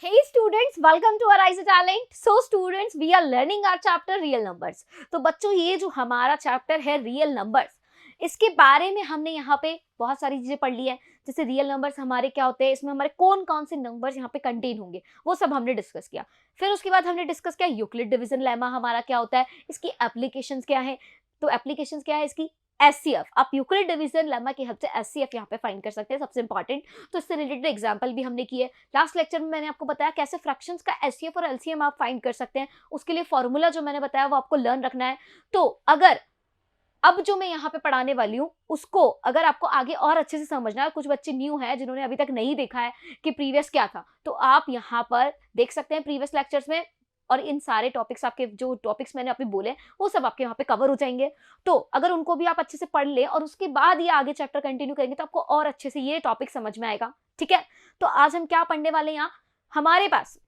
Hey students, welcome to Arise a Talent. So students, we are learning our chapter real numbers. तो बच्चों ये जो हमारा chapter है रियल नंबर्स, इसके बारे में हमने यहाँ पे बहुत सारी चीजें पढ़ ली है। जैसे रियल नंबर्स हमारे क्या होते हैं, इसमें हमारे कौन कौन से नंबर्स यहाँ पे कंटेन होंगे, वो सब हमने डिस्कस किया। फिर उसके बाद हमने डिस्कस किया यूक्लिड डिवीजन लेमा हमारा क्या होता है, इसकी एप्लीकेशंस क्या है। तो एप्लीकेशंस क्या है इसकी, एचसीएफ। आप यूक्लिड डिवीजन लेमा की हेल्प से एचसीएफ यहाँ पे फाइंड कर सकते हैं, सबसे इंपॉर्टेंट। तो इससे रिलेटेड एग्जांपल भी हमने किए। लास्ट लेक्चर में मैंने आपको बताया कैसे फ्रैक्शंस का एचसीएफ और एलसीएम आप फाइंड कर सकते हैं। उसके लिए फॉर्मूला जो मैंने बताया वो आपको लर्न रखना है। तो अगर अब जो मैं यहाँ पे पढ़ाने वाली हूँ उसको अगर आपको आगे और अच्छे से समझना है, कुछ बच्चे न्यू हैं जिन्होंने अभी तक नहीं देखा है कि प्रीवियस क्या था, तो आप यहाँ पर देख सकते हैं प्रीवियस लेक्चर्स में, और इन सारे टॉपिक्स, आपके जो टॉपिक्स मैंने अभी बोले वो सब आपके वहाँ पे कवर हो जाएंगे। तो अगर उनको भी आप अच्छे से पढ़ ले और उसके बाद ये आगे चैप्टर कंटिन्यू करेंगे तो आपको और अच्छे से ये टॉपिक समझ में आएगा। ठीक है, तो आज हम क्या पढ़ने वाले हैं, यहाँ हमारे पास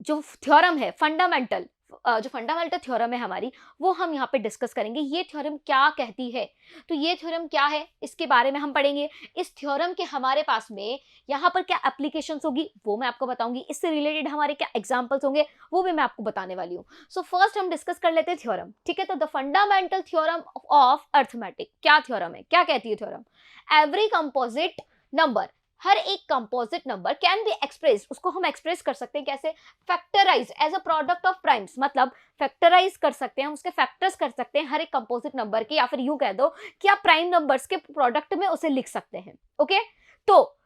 जो थ्योरम है फंडामेंटल, जो फंडामेंटल थ्योरम है हमारी, वो हम यहाँ पे डिस्कस करेंगे। ये थ्योरम क्या कहती है, तो ये थ्योरम क्या है इसके बारे में हम पढ़ेंगे। इस थ्योरम के हमारे पास में यहाँ पर क्या एप्लीकेशंस होगी वो मैं आपको बताऊंगी। इससे रिलेटेड हमारे क्या एग्जांपल्स होंगे वो भी मैं आपको बताने वाली हूँ। सो फर्स्ट हम डिस्कस कर लेते हैं थ्योरम। ठीक है, तो the fundamental theorem of arithmetic, क्या थ्योरम है, क्या कहती है थ्योरम। एवरी कंपोजिट नंबर, हर एक composite number can be express, उसको हम एक्सप्रेस कर सकते हैं कैसे, factorize as a product of primes. मतलब फैक्टराइज कर सकते हैं, हम उसके फैक्टर्स कर सकते हैं हर एक कंपोजिट नंबर के, या फिर यूं कह दो कि आप प्राइम नंबर्स के प्रोडक्ट में उसे लिख सकते हैं। ओके, तो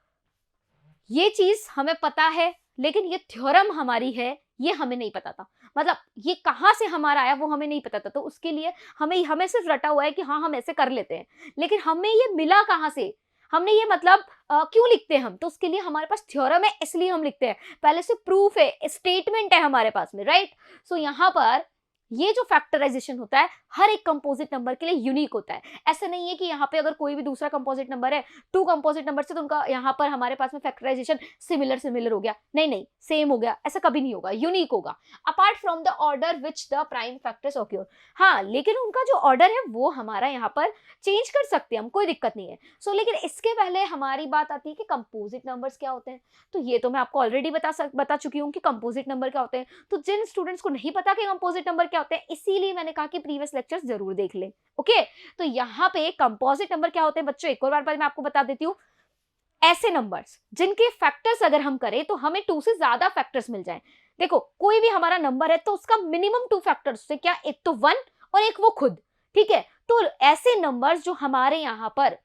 ये चीज हमें पता है, लेकिन ये थ्योरम हमारी है ये हमें नहीं पता था। मतलब ये कहाँ से हमारा आया वो हमें नहीं पता था। तो उसके लिए हमें सिर्फ रटा हुआ है कि हाँ हम ऐसे कर लेते हैं, लेकिन हमें ये मिला कहाँ से, हमने ये मतलब क्यों लिखते हैं हम, तो उसके लिए हमारे पास थ्योरम है इसलिए हम लिखते हैं। पहले से प्रूफ है, स्टेटमेंट है हमारे पास में, राइट। सो यहाँ पर ये जो फैक्टराइजेशन होता है हर एक कंपोजिट नंबर के लिए यूनिक होता है। ऐसा नहीं है कि यहाँ पे अगर कोई भी दूसरा कंपोजिट नंबर है, टू कंपोजिट नंबर से, तो उनका यहाँ पर हमारे पास में फैक्टराइजेशन सिमिलर हो गया, नहीं नहीं सेम हो गया, ऐसा कभी नहीं होगा, यूनिक होगा। Apart from the order which the prime factors occur, हाँ लेकिन उनका जो ऑर्डर है वो हमारा यहाँ पर चेंज कर सकते हैं हम, कोई दिक्कत नहीं है। सो लेकिन इसके पहले हमारी बात आती है कि कंपोजिट नंबर्स क्या होते हैं। तो ये तो मैं आपको ऑलरेडी बता चुकी हूँ कि कंपोजिट नंबर क्या होते हैं। तो जिन स्टूडेंट्स को नहीं पता कि कंपोजिट नंबर क्या होते हैं, इसीलिए मैंने कहा कि प्रीवियस लेक्चर्स जरूर देख लें। ओके, तो यहाँ पे कंपोजिट नंबर क्या होते हैं बच्चों, एक और बार मैं आपको बता देती हूँ। ऐसे नंबर्स जिनके फैक्टर्स अगर हम करें तो हमें 2 से ज्यादा फैक्टर्स मिल जाएं। देखो कोई भी हमारा नंबर है तो उसका मिनिमम 2 फैक्टर्स से, क्या, एक तो 1 और एक वो खुद। ठीक है, तो ऐसे नंबर्स जो हमारे यहाँ पर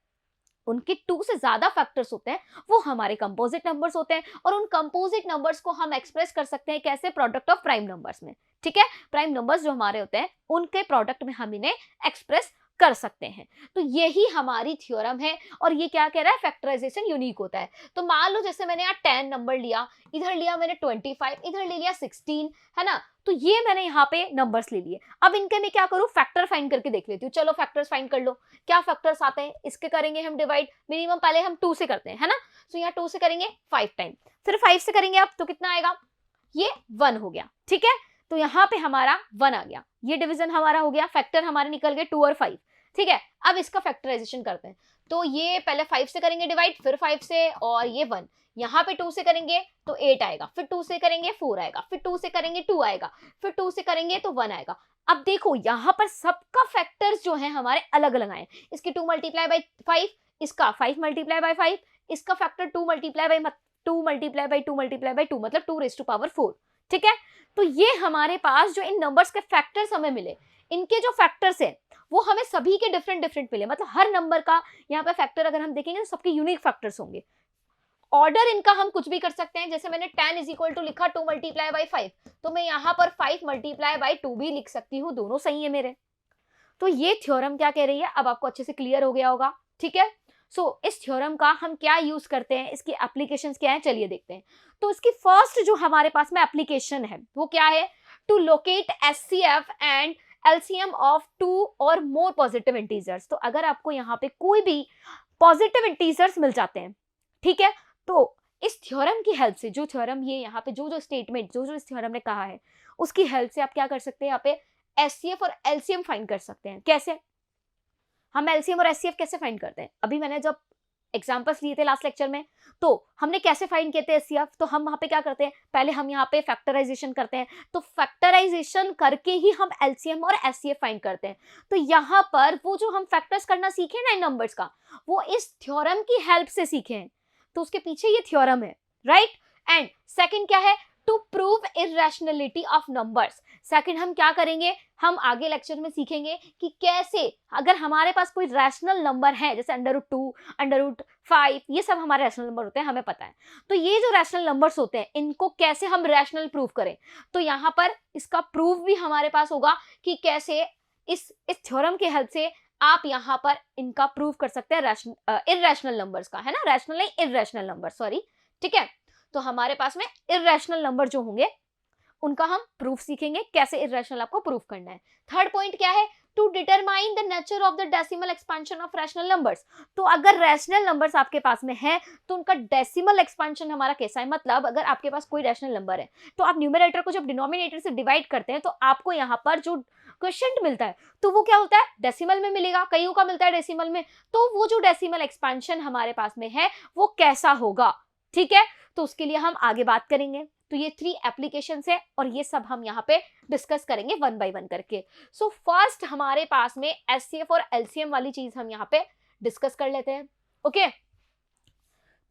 उनके 2 से ज्यादा फैक्टर्स होते हैं वो हमारे कंपोजिट नंबर्स होते हैं, और उन कंपोजिट नंबर्स को हम एक्सप्रेस कर सकते हैं कैसे, प्रोडक्ट ऑफ प्राइम नंबर्स में। ठीक है, प्राइम नंबर्स जो हमारे होते हैं उनके प्रोडक्ट में हम इन्हें एक्सप्रेस कर सकते हैं। तो यही हमारी थ्योरम है, और ये क्या कह रहा है, फैक्टराइजेशन यूनिक होता है। तो मान लो जैसे मैंने यहाँ 10 नंबर लिया, इधर लिया मैंने 25, इधर ले लिया 16, है ना। तो ये मैंने यहाँ पे नंबर्स ले लिए। अब इनके मैं क्या करूँ, फैक्टर फाइंड करके देख लेती हूँ। चलो फैक्टर्स फाइंड कर लो, क्या फैक्टर्स आते हैं इसके, करेंगे हम डिवाइड। मिनिमम पहले हम 2 से करते हैं, है ना। तो यहाँ 2 से करेंगे 5 टाइम, फिर 5 से करेंगे अब तो कितना आएगा, ये 1 हो गया। ठीक है, तो यहाँ पे हमारा 1 आ गया, ये डिवीजन हमारा हो गया, फैक्टर हमारे निकल गए 2 और 5। ठीक है, अब इसका फैक्टराइजेशन करते हैं। तो ये पहले 5 से करेंगे डिवाइड, फिर 5 से, और ये 1, यहाँ पे 2 से करेंगे तो 8 आएगा, फिर 2 से करेंगे 4 आएगा, फिर 2 से करेंगे 2 आएगा, फिर 2 से करेंगे तो 1 आएगा। अब देखो यहाँ पर सबका फैक्टर्स जो है हमारे अलग अलग आए। इसके 2 मल्टीप्लाई बाई 5, इसका 5 मल्टीप्लाई बाई 5, इसका factor 2 multiply by 2 multiply by 2 multiply by 2, मतलब 2 रेज़ टू पावर 4। ठीक है, तो ये हमारे पास जो इन नंबर्स के फैक्टर्स हमें मिले, इनके जो फैक्टर्स हैं वो हमें सभी के डिफरेंट डिफरेंट मिले। मतलब हर नंबर का यहाँ पे फैक्टर अगर हम देखेंगे तो सबके यूनिक फैक्टर्स होंगे। ऑर्डर इनका हम कुछ भी कर सकते हैं, जैसे मैंने 10 इज इक्वल टू लिखा 2 मल्टीप्लाई बाई 5, तो मैं यहाँ पर 5 मल्टीप्लाई बाई 2 भी लिख सकती हूँ, दोनों सही है मेरे। तो ये थ्योरम क्या कह रही है, अब आपको अच्छे से क्लियर हो गया होगा। ठीक है, सो इस थ्योरम का हम क्या यूज करते हैं, इसकी एप्लीकेशंस क्या है, चलिए देखते हैं। तो इसकी फर्स्ट जो हमारे पास में एप्लीकेशन है वो क्या है, to locate HCF and LCM of 2 और मोर पॉजिटिव इंटीजर्स। तो अगर आपको यहाँ पे कोई भी पॉजिटिव इंटीजर्स मिल जाते हैं, ठीक है, तो इस थ्योरम की हेल्प से, जो थ्योरम ये यहाँ पे जो स्टेटमेंट जो इस थ्योरम ने कहा है उसकी हेल्प से आप क्या कर सकते हैं, यहाँ पे एचसीएफ और एलसीएम फाइंड कर सकते हैं। कैसे, हम एलसीएम और एचसीएफ कैसे फाइंड करते हैं, अभी मैंने जब एग्जाम्पल्स लिए थे लास्ट लेक्चर में। तो हमने कैसे फाइंड किए थे एचसीएफ, तो हम वहां पे क्या करते हैं, पहले हम यहाँ पे फैक्टराइजेशन करते हैं, तो फैक्टराइजेशन करके ही हम एलसीएम और एचसीएफ फाइंड करते हैं। तो यहाँ पर वो जो हम फैक्टर्स करना सीखे ना इन नंबर्स का, वो इस थ्योरम की हेल्प से सीखे हैं, तो उसके पीछे ये थ्योरम है, राइट। एंड सेकंड क्या है, to prove irrationality of numbers. Second हम क्या करेंगे, हम आगे लेक्चर में सीखेंगे कि कैसे अगर हमारे पास कोई रैशनल नंबर है, जैसे √2, √5, ये सब हमारे रैशनल नंबर होते हैं, हमें पता है। तो ये जो रैशनल नंबर्स होते हैं, इनको कैसे हम रैशनल प्रूव करें, तो यहाँ पर इसका प्रूफ भी हमारे पास होगा कि कैसे इस थ्योरम की हेल्प से आप यहाँ पर इनका प्रूव कर सकते हैं इररेशनल नंबर्स का, है ना, रैशनल नहीं इररेशनल नंबर, सॉरी, ठीक है। तो हमारे पास में इररेशनल नंबर जो होंगे उनका हम प्रूफ सीखेंगे, कैसे इररेशनल आपको प्रूफ करना है। थर्ड पॉइंट क्या है, to determine the nature of the decimal expansion of rational numbers. तो अगर रैशनल नंबर्स आपके पास में है तो उनका डेसिमल एक्सपेंशन हमारा कैसा है, मतलब अगर आपके पास कोई रैशनल नंबर है तो आप न्यूमरेटर को जब डिनोमिनेटर से डिवाइड करते हैं तो आपको यहाँ पर जो क्वोशिएंट मिलता है तो वो क्या होता है, डेसिमल में मिलेगा, कईयों का मिलता है डेसिमल में। तो वो जो डेसिमल एक्सपेंशन हमारे पास में है वो कैसा होगा, ठीक है, तो उसके लिए हम आगे बात करेंगे। तो ये 3 एप्लीकेशंस है और ये सब हम यहाँ पे डिस्कस करेंगे वन बाय वन करके। सो फर्स्ट हमारे पास में एचसीएफ और एलसीएम वाली चीज हम यहाँ पे डिस्कस कर लेते हैं, ओके।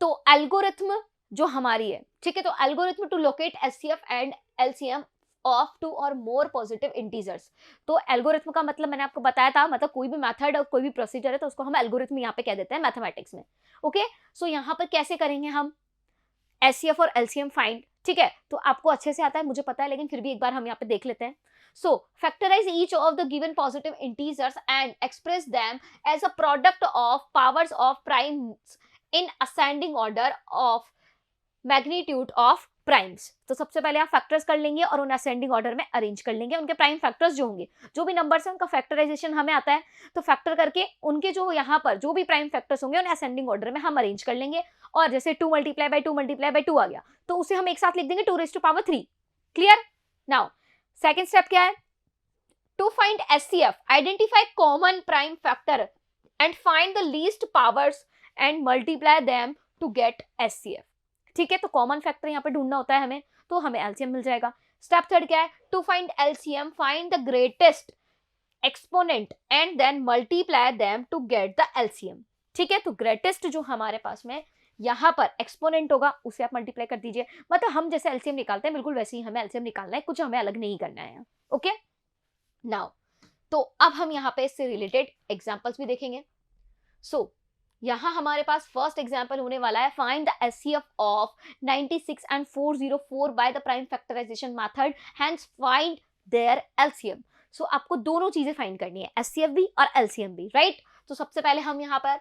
तो एल्गोरिथम जो हमारी है, ठीक है, तो algorithm to locate HCF and LCM of 2 और मोर पॉजिटिव इंटीजर्स। तो एल्गोरिथम का मतलब मैंने आपको बताया था, मतलब कोई भी मेथड और कोई भी प्रोसीजर है तो उसको हम एल्गोरिथम यहाँ पे कह देते हैं मैथमेटिक्स में, ओके। सो यहाँ पर कैसे करेंगे हम एचसीएफ और एलसीएम फाइंड, ठीक है, तो आपको अच्छे से आता है मुझे पता है, लेकिन फिर भी एक बार हम यहाँ पे देख लेते हैं। So factorize each of the given positive integers and express them as a product of powers of primes in ascending order of magnitude of primes. तो सबसे पहले आप फैक्टर्स कर लेंगे और उन असेंडिंग ऑर्डर में अरेंज कर लेंगे, उनके प्राइम फैक्टर्स जो होंगे, जो भी नंबर्स हैं उनका फैक्टराइजेशन हमें आता है, तो फैक्टर करके उनके जो यहाँ पर जो भी प्राइम फैक्टर्स होंगे उन्हें असेंडिंग ऑर्डर में हम अरेंज कर लेंगे। और जैसे 2 × 2 × 2 आ गया तो उसे हम एक साथ लिख देंगे 2⁻3। क्लियर। नाउ सेकेंड स्टेप क्या है, to find HCF identify common prime factor and find the least powers and multiply them to get HCF, ठीक है। तो कॉमन फैक्टर यहाँ पे ढूंढना होता है हमें, तो हमें एलसीएम मिल जाएगा। स्टेप थर्ड क्या है, to find LCM find the greatest exponent and then multiply them to get the LCM, ठीक है। तो ग्रेटेस्ट जो हमारे पास में यहाँ पर एक्सपोनेंट होगा उसे आप मल्टीप्लाई कर दीजिए, मतलब हम जैसे एलसीएम निकालते हैं बिल्कुल वैसे ही हमें एलसीएम निकालना है, कुछ हमें अलग नहीं करना है, ओके। नाउ तो अब हम यहाँ पे इससे रिलेटेड एग्जांपल्स भी देखेंगे। सो यहाँ हमारे पास फर्स्ट एग्जांपल होने वाला है, find the HCF of 96 and 404 by the prime factorization method, hence find their LCM. So आपको दोनों चीजें फाइंड करनी है, एचसीएफ भी और एलसीएम भी, राइट। तो सबसे पहले हम यहाँ पर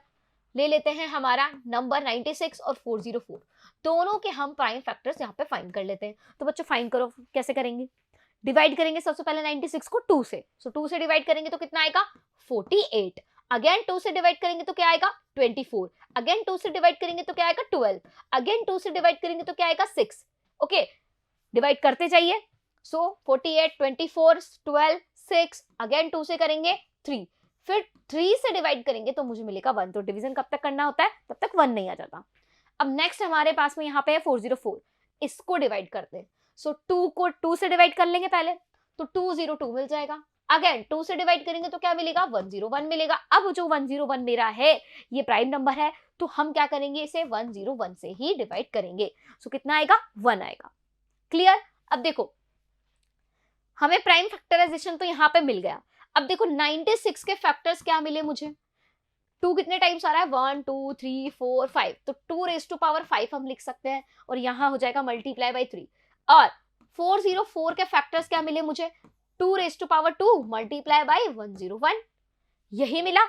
ले लेते हैं हमारा नंबर 96 और 404, दोनों के हम प्राइम फैक्टर्स यहाँ पे फाइंड कर लेते हैं। तो बच्चों फाइंड करो, कैसे करेंगे, डिवाइड करेंगे सबसे पहले 96 को 2 से, सो 2 से डिवाइड करेंगे तो कितना आएगा 48, अगेन 2 से डिवाइड करेंगे तो क्या आएगा 24, अगेन 2 से डिवाइड करेंगे तो क्या आएगा 12, अगेन 2 से डिवाइड करेंगे तो क्या आएगा 6, ओके। डिवाइड करते जाइए, सो 48, 24, 12, 6, अगेन 2 से करेंगे 3, फिर 3 से डिवाइड करेंगे तो मुझे मिलेगा 1। तो डिवीजन कब तक करना होता है, तब तक 1 नहीं आ जाता। अब नेक्स्ट हमारे पास में यहाँ पे है 404, इसको डिवाइड करते हैं, सो 2 को 2 से डिवाइड कर लेंगे पहले, तो 202 मिल जाएगा, अगेन 2 से डिवाइड करेंगे तो क्या मिलेगा 101 मिलेगा। अब जो 101 मेरा है ये प्राइम नंबर है, तो हम क्या करेंगे, इसे 101 से ही डिवाइड करेंगे, सो कितना आएगा 1 आएगा। क्लियर। अब देखो हमें प्राइम फैक्टराइजेशन तो यहाँ पे मिल गया, अब देखो 96 के फैक्टर्स क्या मिले मुझे, 2 कितने टाइम्स आ रहा है 1 2 3 4 5, तो 2⁻5 हम लिख सकते हैं और यहाँ हो जाएगा मल्टीप्लाई बाई 3। और 404 के फैक्टर्स क्या मिले मुझे, 2⁻2 मल्टीप्लाई बाई 101, यही मिला,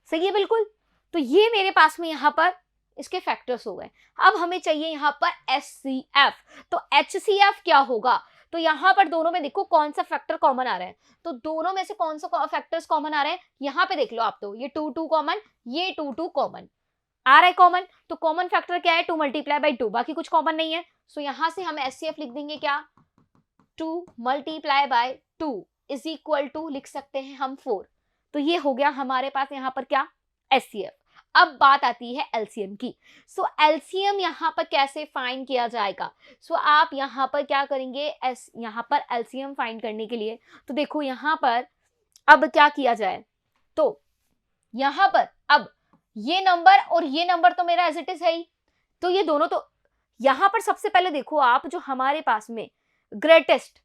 सही है बिल्कुल। तो ये मेरे पास में यहाँ पर इसके फैक्टर्स हो गए। अब हमें चाहिए यहाँ पर एचसीएफ, तो एचसीएफ क्या होगा, तो यहाँ पर दोनों में देखो कौन सा फैक्टर कॉमन आ रहा है, तो दोनों में से कौन सा फैक्टर्स कॉमन आ रहे हैं, यहाँ पे देख लो आप, तो ये 2 कॉमन, ये 2 कॉमन आ रहा है कॉमन, तो कॉमन फैक्टर क्या है 2 मल्टीप्लाई बाई 2, बाकी कुछ कॉमन नहीं है। सो यहाँ से हम एचसीएफ लिख देंगे क्या, 2 multiply by 2 is equal to लिख सकते हैं हम 4, तो ये हो गया हमारे पास यहाँ पर क्या एचसीएफ। अब बात आती है एलसीएम की। सो एलसीएम यहाँ पर कैसे फाइंड किया जाएगा? सो आप यहाँ पर क्या करेंगे, यहाँ पर एलसीएम फाइंड करने के लिए, तो देखो यहाँ पर अब क्या किया जाए, तो यहाँ पर अब ये नंबर और ये नंबर तो मेरा एज इट इज है ही, तो ये दोनों तो यहाँ पर सबसे पहले देखो आप, जो हमारे पास में ग्रेटेस्ट,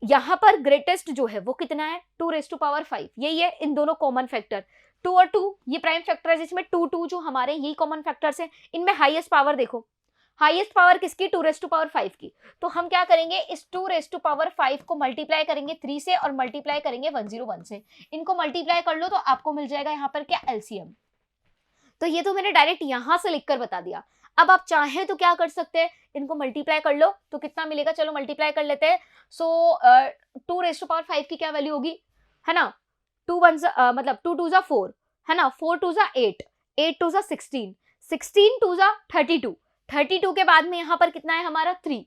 यहाँ पर ग्रेटेस्ट जो है वो कितना है, 2⁵5, यही है इन दोनों कॉमन फैक्टर, 2 और 2, ये प्राइम फैक्टर है जिसमें 2 2 जो हमारे यही कॉमन फैक्टर्स हैं। इनमें हाईएस्ट पावर देखो, हाईएस्ट पावर किसकी, 2⁵5 की। तो हम क्या करेंगे, इस 2⁵5 को मल्टीप्लाई करेंगे 3 से और मल्टीप्लाई करेंगे 101 से, इनको मल्टीप्लाई कर लो तो आपको मिल जाएगा यहाँ पर क्या, एलसीएम। तो ये तो मैंने डायरेक्ट यहां से लिखकर बता दिया। अब आप चाहें तो क्या कर सकते हैं, इनको मल्टीप्लाई कर लो तो कितना मिलेगा, चलो मल्टीप्लाई कर लेते हैं। सो 2⁵5 की क्या वैल्यू होगी, है ना, 2 1 मतलब 2 2 4, है ना, 4 2 8, 8 2 16, 16 2 32, 32 के बाद में यहाँ पर कितना है हमारा 3,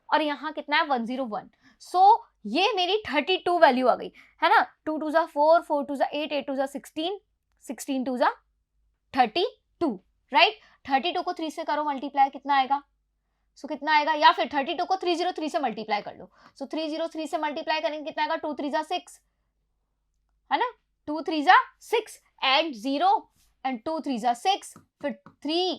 और यहाँ कितना है 101। सो ये मेरी 32 वैल्यू आ गई, है ना, 2 2 4, 4 2 8, 8 2 16, 16 2 32, राइट। 32 को 3 से करो मल्टीप्लाई, कितना आएगा, सो कितना आएगा, या फिर 32 को 303 से मल्टीप्लाई कर लो, सो 303 से मल्टीप्लाई करेंगे कितना आएगा, 2 3 6, है ना, 2 3 6 एंड 0 एंड 2 3 6, फिर 3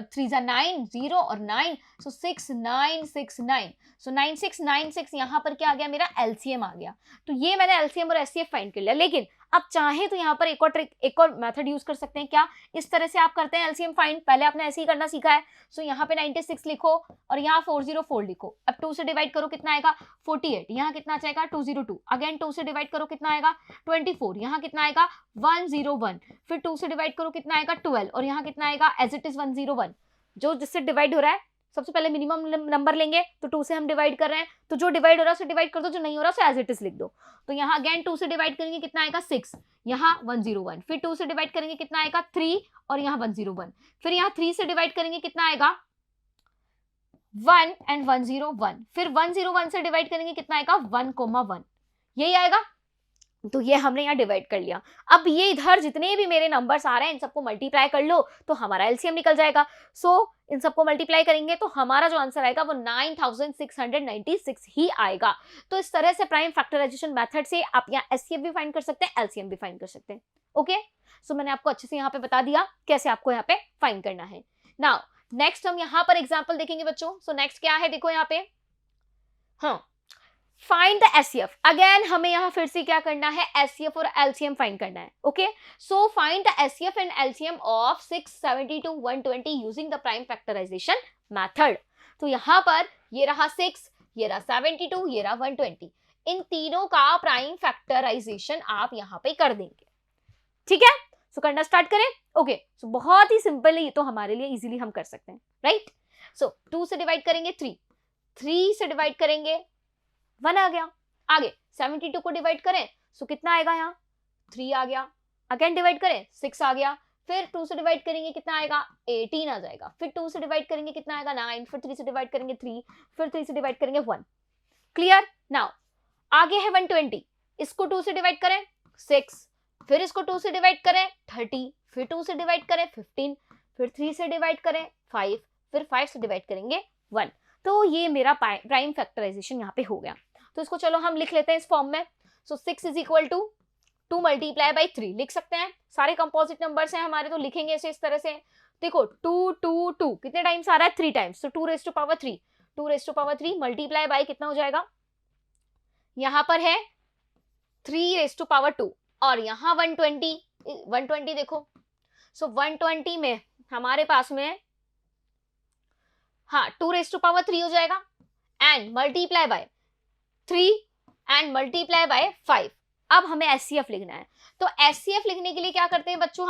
3 9, 0 और 9, सो 6 9 6 9, सो 9696 यहाँ पर क्या आ गया, मेरा एलसीएम आ गया। तो ये मैंने एलसीएम और एचसीएफ फाइंड कर लिया। लेकिन आप चाहे तो यहाँ पर एक और ट्रिक, एक और मेथड यूज कर सकते हैं। क्या, इस तरह से आप करते हैं एलसीएम फाइंड, पहले आपने ऐसे ही करना सीखा है। सो यहाँ पे 96 लिखो और यहाँ 404 लिखो, अब 2 से डिवाइड करो कितना आएगा 48, यहाँ कितना जाएगा 202, अगेन 2 से डिवाइड करो कितना आएगा 24, यहाँ कितना आएगा 101, फिर 2 से डिवाइड करो कितना आएगा 12, और यहाँ कितना आएगा एज इट इज 101। जो जिससे डिवाइड हो रहा है सबसे पहले मिनिमम नंबर लेंगे, तो 2 से हम डिवाइड कर रहे हैं, तो जो डिवाइड हो रहा है उसे डिवाइड कर दो, जो नहीं हो रहा है उसे एज इट इज लिख दो। तो यहाँ अगेन 2 से डिवाइड करेंगे कितना आएगा 6, यहाँ 101, फिर 2 से डिवाइड करेंगे कितना आएगा 3, और यहाँ 101, फिर यहाँ 3 से डिवाइड करेंगे कितना आएगा 1 एंड 101, फिर 101 से डिवाइड करेंगे कितना आएगा 1,1, यही आएगा। तो ये हमने यहाँ डिवाइड कर लिया। अब ये इधर जितने भी मेरे नंबर्स आ रहे हैं इन सबको मल्टीप्लाई कर लो तो हमारा एलसीएम निकल जाएगा। सो इन सबको मल्टीप्लाई करेंगे तो हमारा जो आंसर आएगा वो 9696 ही आएगा। तो इस तरह से प्राइम फैक्टराइजेशन मेथड से आप यहाँ एचसीएफ भी फाइंड कर सकते हैं, एलसीएम भी फाइंड कर सकते हैं। ओके, सो मैंने आपको अच्छे से यहाँ पे बता दिया कैसे आपको यहाँ पे फाइंड करना है। नाउ नेक्स्ट हम यहाँ पर एग्जाम्पल देखेंगे बच्चों। सो नेक्स्ट क्या है, देखो यहाँ पे, हाँ, फाइंड द एचसीएफ। अगेन हमें यहाँ फिर से क्या करना है, एचसीएफ और एलसीएम फाइंड करना है। Okay, so find the HCF and LCM of 672 120 using the prime factorization method. तो यहाँ पर ये रहा 6, ये रहा 72, ये रहा 120, इन तीनों का प्राइम फैक्टराइजेशन आप यहाँ पे कर देंगे। ठीक है, सो करना स्टार्ट करें। ओके, सो बहुत ही सिंपल है, ये तो हमारे लिए इजीली हम कर सकते हैं, राइट। सो 2 से डिवाइड करेंगे 3, 3 से डिवाइड करेंगे 1 आ गया। आगे 72 को डिवाइड करें सो कितना आएगा, यहाँ 3 आ गया। अगेन डिवाइड करें 6 आ गया। फिर 2 से डिवाइड करेंगे कितना आएगा 18 आ जाएगा। फिर 2 से डिवाइड करेंगे कितना आएगा 9, फिर 3 से डिवाइड करेंगे 3, फिर 3 से डिवाइड करेंगे 1। क्लियर। नाउ आगे है 120, इसको 2 से डिवाइड करें 6, फिर इसको 2 से डिवाइड करें 30, फिर 2 से डिवाइड करें 15, फिर 3 से डिवाइड करें 5, फिर 5 से डिवाइड करेंगे 1। तो ये मेरा प्राइम फैक्टराइजेशन यहाँ पे हो गया। तो इसको चलो हम लिख लेते हैं इस फॉर्म में। So 6 is equal to 2 multiply by 3 लिख सकते हैं। सारे कंपोजिट नंबर्स हैं हमारे, तो लिखेंगे इसे इस तरह से। देखो 2 2 2 कितने टाइम्स आ रहा है 3 टाइम्स, तो 2⁵3, 2⁵3 मल्टीप्लाई बाई कितना हो जाएगा, यहाँ पर है 3⁵2 और यहाँ 120 देखो। सो 120 में हमारे पास में हाँ 2⁵3 हो जाएगा and multiply by 3 and multiply by 5। अब हमें एचसीएफ लिखना है। तो एचसीएफ लिखने के लिए क्या करते हैं बच्चों,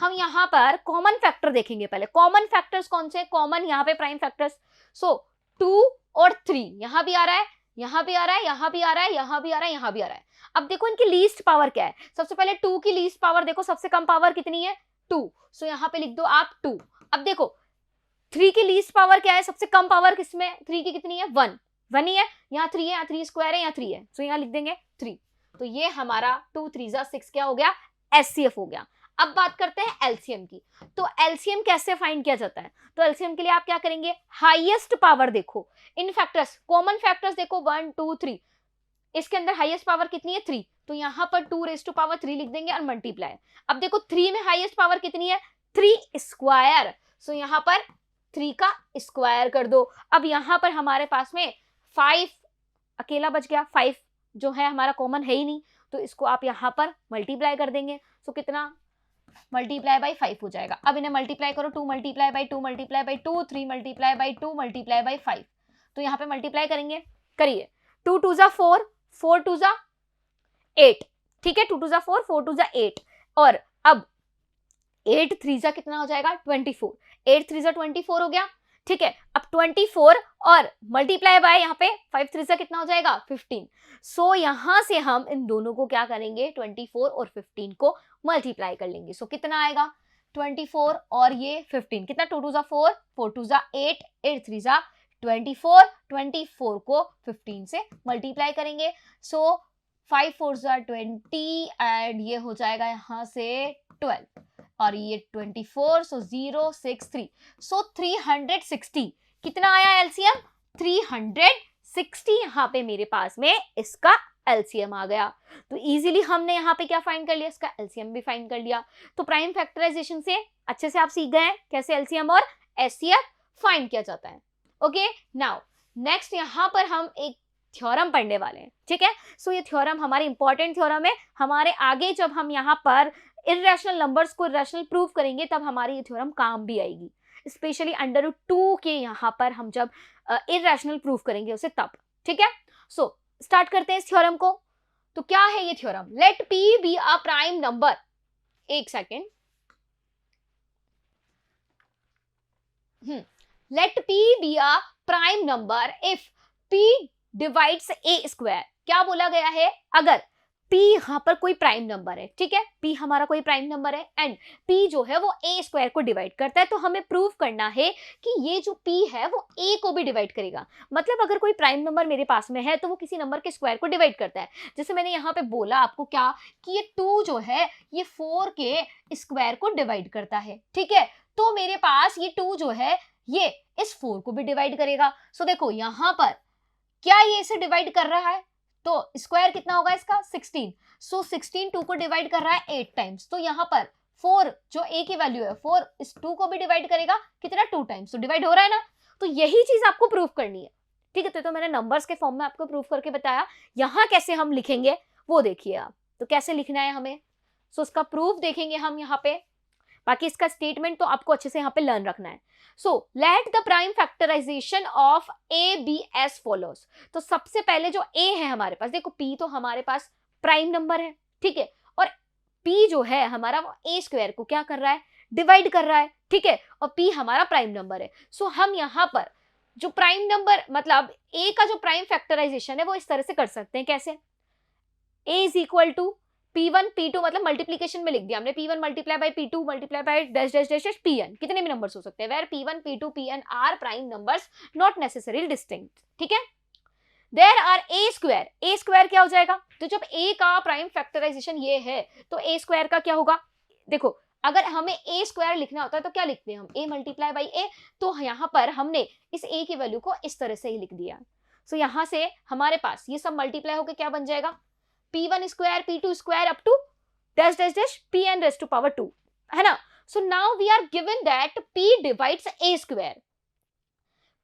हम यहाँ पर कॉमन फैक्टर देखेंगे पहले। कॉमन फैक्टर्स कौन से, कॉमन यहाँ पे प्राइम फैक्टर्स। सो 2 और 3 यहाँ भी आ रहा है, यहाँ भी आ रहा है, यहाँ भी आ रहा है, यहाँ भी आ रहा है, यहाँ भी आ रहा है। अब देखो इनकी लीस्ट पावर क्या है। सबसे पहले 2 की लीस्ट पावर देखो, सबसे कम पावर कितनी है 2। सो यहाँ पे लिख दो आप 2। अब देखो 3 की लीस्ट पावर क्या है, सबसे कम पावर किसमें 3 की कितनी है 1 ही है। यहाँ 3 है, यहाँ 3 स्क्वायर है, यहाँ 3 है, सो यहाँ लिख देंगे 3। तो ये हमारा 2 3 6 क्या हो गया, एचसीएफ हो गया। अब बात करते हैं एलसीएम की। तो एलसीएम कैसे फाइंड किया जाता है? तो एलसीएम के लिए आप क्या करेंगे, हाईएस्ट पावर देखो इन फैक्टर्स, कॉमन फैक्टर्स देखो 1 2 3, इसके अंदर हाईएस्ट पावर कितनी है 3, तो यहां पर 2 लिख देंगे और मल्टीप्लाई। अब देखो 3 में हाईएस्ट पावर कितनी है 3 स्क्वायर, सो यहां पर 3 का स्क्वायर कर दो। अब यहां पर हमारे पास में 5 अकेला बच गया, 5 जो है हमारा कॉमन है ही नहीं, तो इसको आप यहां पर मल्टीप्लाई कर देंगे। सो कितना, मल्टीप्लाई बाई 5 हो जाएगा। अब इन्हें मल्टीप्लाई करो, 2 multiply by 2 multiply by 2, 3 multiply by 2 multiply by 5, तो यहाँ पे मल्टीप्लाई करेंगे, करिए 2 2 जा 4, 4 2 जा 8, ठीक है 2 2 जा 4, 4 2 जा 8, और अब 8 3 जा कितना हो जाएगा 24, 8 3 जा 24 हो गया, ठीक है। अब 24 और मल्टीप्लाई बाय यहाँ पे 5 3 जा कितना हो जाएगा 15। सो यहां से हम इन दोनों को क्या करेंगे 24 और 15 को मल्टीप्लाई कर लेंगे। सो कितना आएगा 24 और ये 15, कितना 2 2 जा 4, 4 2 जा 8, 8 3 जा 24, 24 को 15 से मल्टीप्लाई करेंगे। सो 5 4 जा 20 एंड ये हो जाएगा यहाँ से 12 और ये 24, सो 0 6 3, सो 360 कितना आया एलसीएम 360, यहाँ पे मेरे पास में इसका एलसीएम आ गया। तो इजीली हमने यहाँ पे क्या फाइंड कर लिया, इसका एलसीएम भी फाइंड कर लिया। तो प्राइम फैक्टराइजेशन से अच्छे से आप सीख गए हैं कैसे एलसीएम और एचसीएफ फाइंड किया जाता है। ओके, नाउ नेक्स्ट यहाँ पर हम एक थ्योरम पढ़ने वाले हैं, ठीक है। सो ये थ्योरम हमारी इंपॉर्टेंट थ्योरम है, हमारे आगे जब हम यहाँ पर इर्रेशनल नंबर्स को रैशनल प्रूव करेंगे तब हमारी ये थ्योरम काम भी आएगी, स्पेशली √2 के यहाँ पर हम जब इर्रेशनल प्रूव करेंगे उसे तब, ठीक है। सो स्टार्ट करते हैं इस थ्योरम को। तो क्या है ये theorem, let P be a prime number, एक second, let P be a prime number if p divides a square. क्या बोला गया है, अगर p यहां पर कोई प्राइम नंबर है, ठीक है, p हमारा कोई प्राइम नंबर है एंड p जो है वो a स्क्वायर को डिवाइड करता है, तो हमें प्रूव करना है कि ये जो p है वो a को भी डिवाइड करेगा। मतलब अगर कोई प्राइम नंबर मेरे पास में है तो वो किसी नंबर के स्क्वायर को डिवाइड करता है। जैसे मैंने यहाँ पे बोला आपको क्या कि ये 2 जो है ये 4 के स्क्वायर को डिवाइड करता है, ठीक है। तो मेरे पास ये 2 जो है ये इस 4 को भी डिवाइड करेगा। सो देखो यहाँ पर क्या ये इसे डिवाइड कर रहा है, तो स्क्वायर कितना होगा इसका 16, सो 16 2 को डिवाइड कर रहा है 8 टाइम्स, तो यहाँ पर 4 जो a की वैल्यू है 4 इस 2 को भी डिवाइड करेगा कितना 2 टाइम्स, तो डिवाइड हो रहा है ना। तो यही चीज आपको प्रूव करनी है, ठीक है। तो मैंने नंबर्स के फॉर्म में आपको प्रूव करके बताया, यहाँ कैसे हम लिखेंगे वो देखिए आप। तो कैसे लिखना है हमें, सो उसका प्रूफ देखेंगे हम यहाँ पे, बाकी इसका स्टेटमेंट तो आपको अच्छे से यहाँ पे लर्न रखना है। So let the prime factorization of a be as follows. तो सबसे पहले जो a है हमारे पास, देखो p तो हमारे पास प्राइम नंबर है, ठीक है, और p जो है हमारा वो a स्क्वायर को क्या कर रहा है डिवाइड कर रहा है, ठीक है, और p हमारा प्राइम नंबर है। सो हम यहाँ पर जो प्राइम नंबर मतलब a का जो प्राइम फैक्टराइजेशन है वो इस तरह से कर सकते हैं, कैसे, a is equal to P1 P2, मतलब मल्टीप्लीकेशन में लिख दिया हमने, P1 multiply by P2 multiply by dash dash dash Pn, कितने भी नंबर्स हो सकते हैं, where P1 P2 Pn are prime numbers not necessary distinct, ठीक है। देयर आर a स्क्वायर क्या हो जाएगा, तो जब a का प्राइम फैक्टराइजेशन ये है तो a स्क्वायर का क्या होगा, देखो अगर हमें a स्क्वायर लिखना होता है तो क्या लिखते हैं हम a मल्टीप्लाई बाई a, तो यहाँ पर हमने इस a की वैल्यू को इस तरह से ही लिख दिया। सो यहाँ से हमारे पास ये सब मल्टीप्लाई होकर क्या बन जाएगा P1 square P2 square up to dash dash dash Pn raise to power 2, है ना। So now we are given that P divides a square,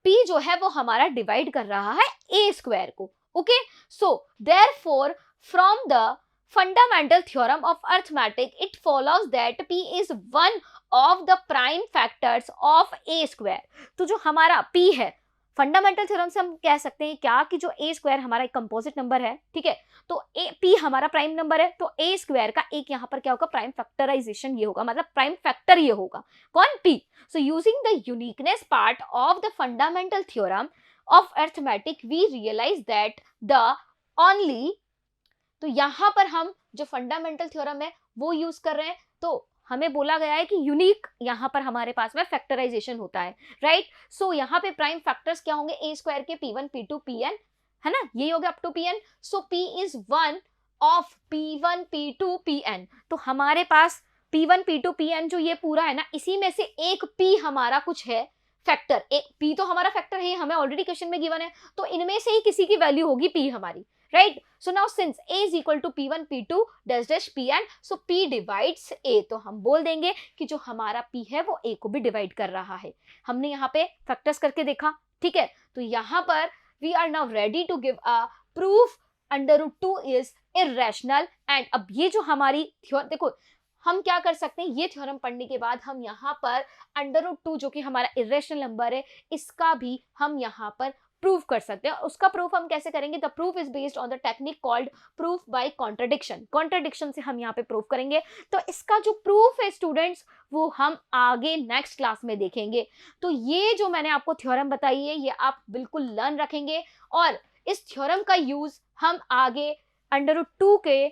P जो है वो हमारा डिवाइड कर रहा है a स्क्वायर को, okay. So therefore from the fundamental theorem of arithmetic it follows that P is one of the prime factors of a square. तो जो हमारा P है फंडामेंटल थ्योरम से हम कह सकते हैं क्या कि जो a स्क्वायर हमारा एक कंपोजिट नंबर है, ठीक है, तो p हमारा प्राइम नंबर है, तो a स्क्वायर का एक यहाँ पर क्या होगा प्राइम फैक्टराइजेशन ये होगा, मतलब प्राइम फैक्टर ये होगा, कौन p। So using the uniqueness part of the fundamental theorem of arithmetic we realize that the only, तो यहाँ पर हम जो फंडामेंटल थ्योरम है वो यूज कर रहे हैं, तो हमें बोला गया है कि यूनिक यहाँ पर हमारे पास में फैक्टराइजेशन होता है, राइट। सो यहाँ पे प्राइम फैक्टर्स क्या होंगे a स्क्वायर के P1 P2 Pn, है ना, ये हो गया up to Pn। So P is one of P1 P2 Pn, तो हमारे पास P1 P2 Pn जो ये पूरा है ना, इसी में से एक P हमारा कुछ है फैक्टर, एक P तो हमारा फैक्टर है, हमें ऑलरेडी क्वेश्चन में गिवन है, तो इनमें से ही किसी की वैल्यू होगी P हमारी, right. So now since A is equal to P1 P2 dash dash Pn, so P divides A, तो हम बोल देंगे कि जो हमारा P है वो A को भी डिवाइड कर रहा है। हमने यहाँ पे फैक्टर्स करके देखा, ठीक है। तो यहाँ पर we are now ready to give a proof √2 is irrational. And अब ये जो हमारी थ्योरम, देखो हम क्या कर सकते हैं, ये थ्योरम पढ़ने के बाद हम यहाँ पर √2 जो कि हमारा इरेशनल नंबर है, इसका भी हम यहाँ पर प्रूफ कर सकते हैं। उसका प्रूफ हम कैसे करेंगे, the proof is based on the technique called proof by contradiction. Contradiction से हम यहाँ पे प्रूफ करेंगे। तो इसका जो प्रूफ है स्टूडेंट्स, वो हम आगे नेक्स्ट क्लास में देखेंगे। तो ये जो मैंने आपको थ्योरम बताई है, ये आप बिल्कुल लर्न रखेंगे, और इस थ्योरम का यूज हम आगे √2 के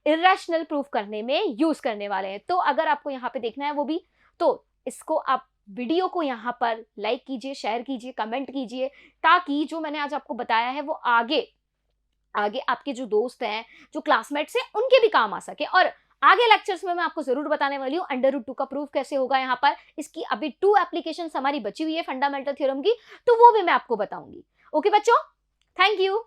इरेशनल प्रूफ करने में यूज करने वाले हैं। तो अगर आपको यहाँ पे देखना है वो भी, तो इसको आप वीडियो को यहाँ पर लाइक कीजिए, शेयर कीजिए, कमेंट कीजिए, ताकि जो मैंने आज आपको बताया है वो आगे आगे आपके जो दोस्त हैं, जो क्लासमेट्स हैं, उनके भी काम आ सके। और आगे लेक्चर्स में मैं आपको जरूर बताने वाली हूँ √2 का प्रूफ कैसे होगा। यहाँ पर इसकी अभी 2 एप्लीकेशंस हमारी बची हुई है फंडामेंटल थ्योरम की, तो वो भी मैं आपको बताऊंगी। ओके बच्चों, थैंक यू।